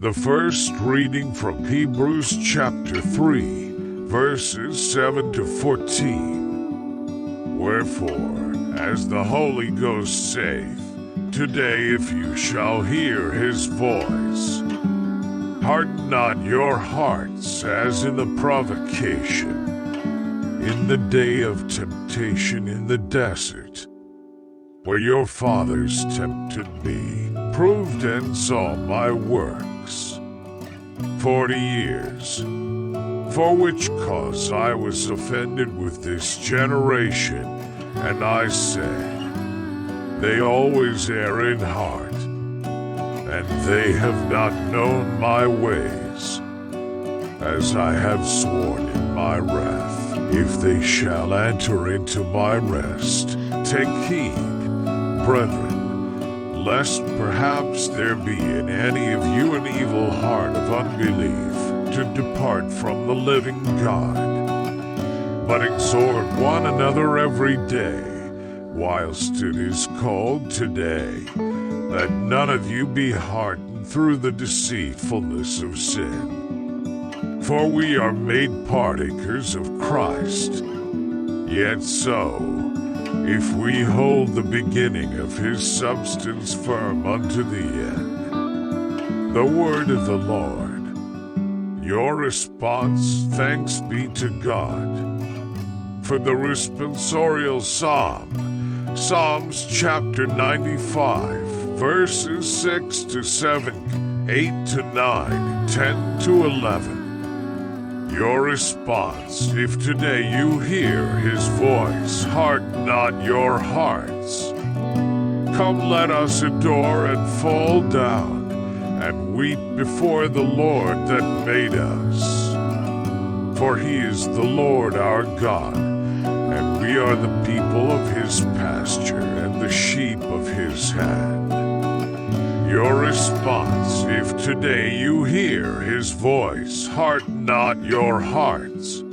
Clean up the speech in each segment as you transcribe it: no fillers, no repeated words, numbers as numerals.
The first reading from Hebrews chapter 3, verses 7 to 14. Wherefore, as the Holy Ghost saith, today if you shall hear his voice, harden not your hearts as in the provocation, in the day of temptation in the desert, where your fathers tempted me, proved and saw my works 40 years. For which cause I was offended with this generation, and I said, they always err in heart, and they have not known my ways. As I have sworn in my wrath, if they shall enter into my rest, take heed, brethren, lest perhaps there be in any of you an evil heart of unbelief, to depart from the living God. But exhort one another every day, whilst it is called today, that none of you be hardened through the deceitfulness of sin. For we are made partakers of Christ. Yet so, if we hold the beginning of his substance firm unto the end. The word of the Lord. Your response, thanks be to God. For the responsorial psalm, Psalms chapter 95, verses 6 to 7, 8 to 9, 10 to 11. Your response, if today you hear his voice, harden not your hearts. Come, let us adore and fall down, and weep before the Lord that made us. For he is the Lord our God, and we are the people of his pasture and the sheep of his hand. Your response, if today you hear his voice, harden not your hearts.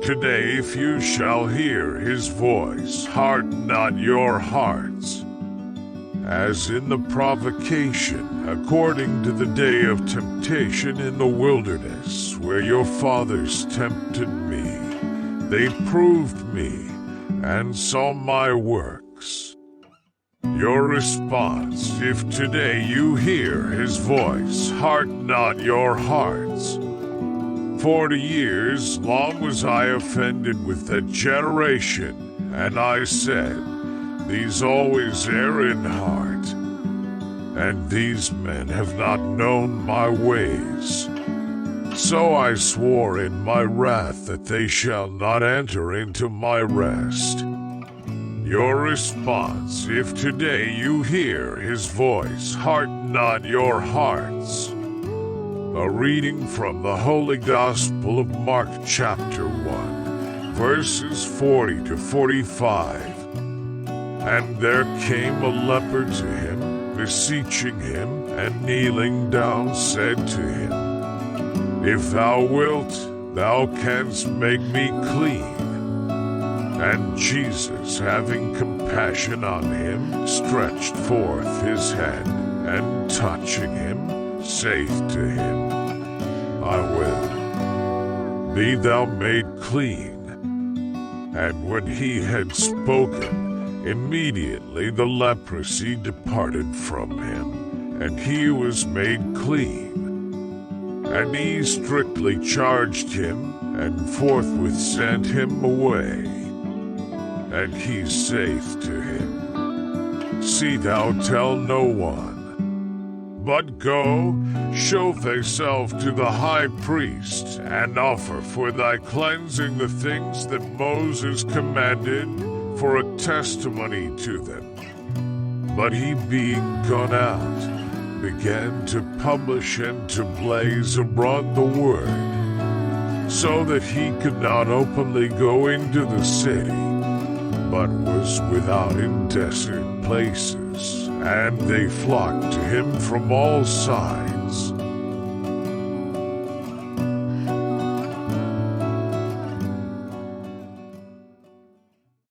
Today if you shall hear his voice, harden not your hearts. As in the provocation, according to the day of temptation in the wilderness, where your fathers tempted me, they proved me, and saw my works. Your response, if today you hear his voice, harden not your hearts. 40 years long was I offended with that generation, and I said, these always err in heart, and these men have not known my ways. So I swore in my wrath that they shall not enter into my rest. Your response, if today you hear his voice, harden not your hearts. A reading from the Holy Gospel of Mark chapter 1, verses 40 to 45. And there came a leper to him, beseeching him, and kneeling down said to him, if thou wilt, thou canst make me clean. And Jesus, having compassion on him, stretched forth his hand, and touching him, saith to him, I will, be thou made clean. And when he had spoken, immediately the leprosy departed from him, and he was made clean. And he strictly charged him, and forthwith sent him away. And he saith to him, see thou tell no one, but go, show thyself to the high priest, and offer for thy cleansing the things that Moses commanded, for a testimony to them. But he being gone out, began to publish and to blaze abroad the word, so that he could not openly go into the city, but was without in desert places, and they flocked to him from all sides.